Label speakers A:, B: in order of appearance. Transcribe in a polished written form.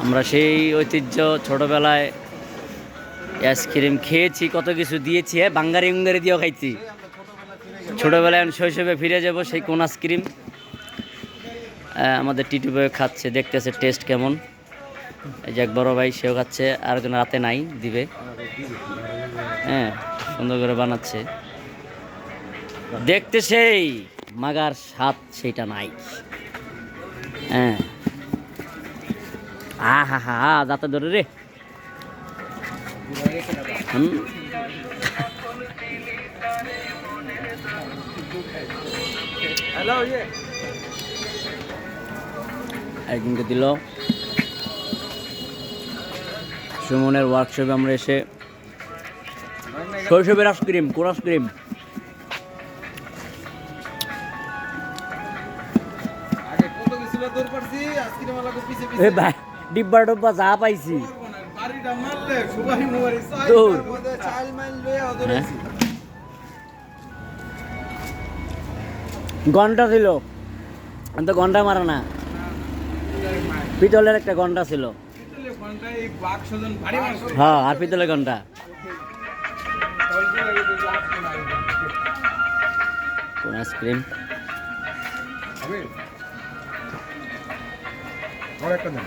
A: আমরা সেই ঐতিহ্য ছোটবেলায় আইসক্রিম খেয়েছি, কত কিছু দিয়েছি, হ্যাঁ বাঙ্গারি উঙ্গারি দিয়েও খাইছি। ছোটবেলায় আমি শৈশবে ফিরে যাব সেই কোন আইসক্রিম। আমাদের টিটু ভাই খাচ্ছে, দেখতেছে টেস্ট কেমন। এই যে এক বড় ভাই সেও খাচ্ছে, আর একজন রাতে নাই দিবে। হ্যাঁ সুন্দর করে বানাচ্ছে, দেখতে সেই মাগার স্বাদ সেইটা নাই। হ্যাঁ হা হা হা যাতে ধরে রে। একদিনকে দিল সুমনের ওয়ার্কশপে আমরা এসে শৈশবের আইসক্রিম, কোন আইসক্রিম? ডিব্বা ডব্বা যা পাইছি ঘন্টা ছিল, তো ঘন্টা মারা না, পিতলের একটা ঘন্টা ছিল। হ্যাঁ আর পিতলের ঘন্টা। কোন আইসক্রিম?
B: আর একটা দেন।